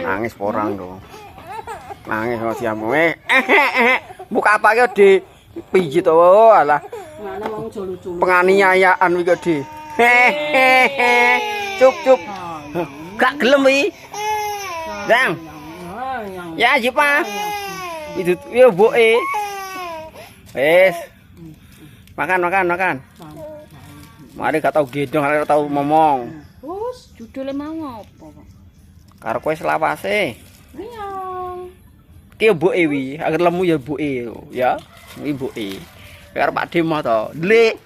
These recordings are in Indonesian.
Nangis porang dong. Nangis mau siamu buka apa ya di pijit oh alah penganiayaan iki di cuk gak gelem wi Dang ya jipa itu yo boke wes makan mari gak tau gedong gak tau ngomong wis judule mau apa karo kowe selawase iya ki mboke wi agar lemu ya mboke ya wi mboke karo Pak Demo to Dlik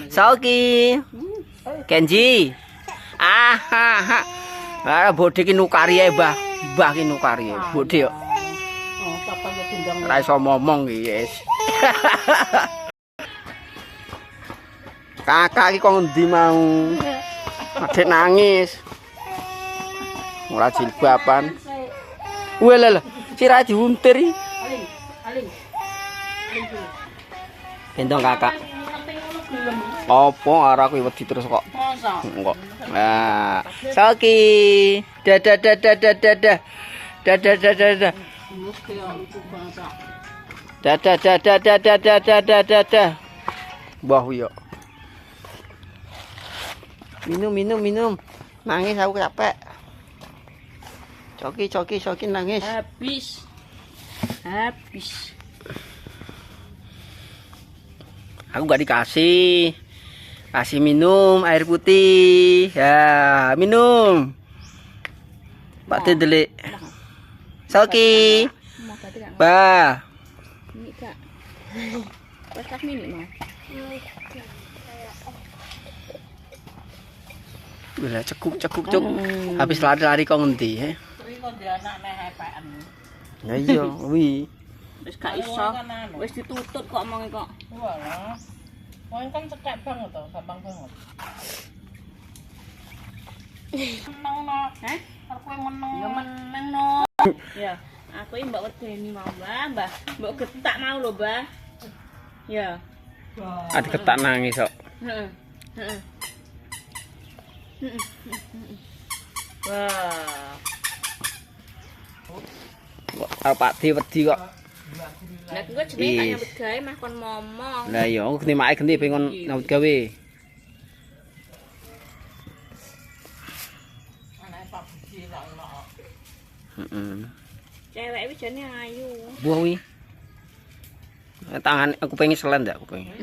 Sauki Kenji bodhe ki nukari ae mbah ki nukari bodhe yo ora iso ngomong ki wis kakak ki kok endi mau adek nangis ora jilbaban Wela sira diuntir iki. Aling. Gendong kakak. Apa arek kuwi wedi terus kok. Kok. Nah, Sauki. Dadah. Mbah yo. Minum. Nangis aku capek. Coki nangis. Habis. Aku gak dikasih. Kasih minum air putih. Ya, minum. Pak Delik. Sauki. Bah. Ini Kak. Pas minum. Wala cekuk. Habis lari-lari kok ngendi, he? Ya iya, wi. Wis gak iso. Wis ditutut kok omonge kok. Walah. Wong kan cekek banget to, gampang banget. Meneng no. Heh? Arep kowe meneng. Ya meneng no. Ya, aku iki mbok wedeni mau, Mbah. Mbok getak mau lho, Mbah. Ya. Ada ketak nangis kok. Heeh. Wah. Pak Di wedi kok. Lah kuwi jenenge tak nyambut gawe mah kon momong. Lah iya, aku genti pengen nyambut gawe. Anake Pak Budi lak ono. Heeh. Cewek iki jane ayu. Buah wi. Tangan aku pengen selen ndak aku pengen.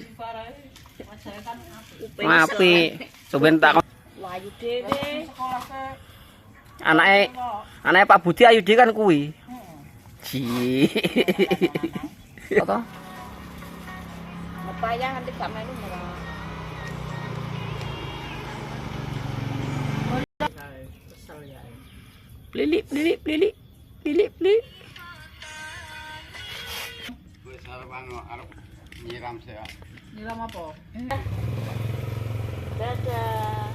Apik. Soben tak Ayu dhewe. Anake Pak Budi ayu dhewe kan kuwi. Ji. Apa? Ngepayang nanti gak melu ora. Kesel ya. Plilik. Wis arep nyiram sih. Nyiram apa? Dadah.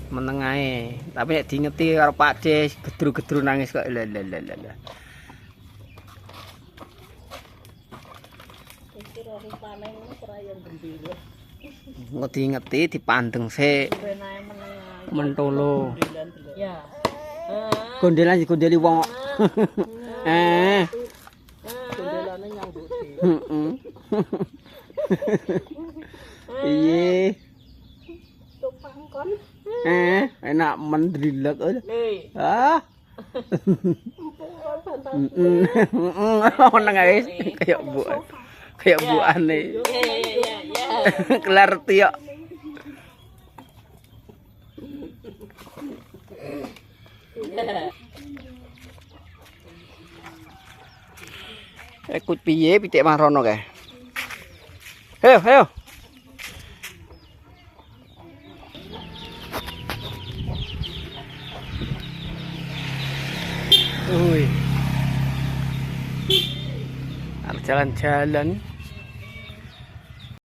Meneng ae, tapi nek diingeti karo Pak De gedru-gedru nangis kok. Lah. Iki ora panen ora yang gendhe. Engko diingeti dipandeng sik. Benae meneng. Mentolo. Ya. Gondeli wong. Gondelane nyambut. Heeh. Iye. Tupang kon. Enak mendrilek. Ah. Meneng ae kayak buane. Ya. Kelar tiok. Ikut piye pitik marono kae. Ayo. Wih. Jalan-jalan.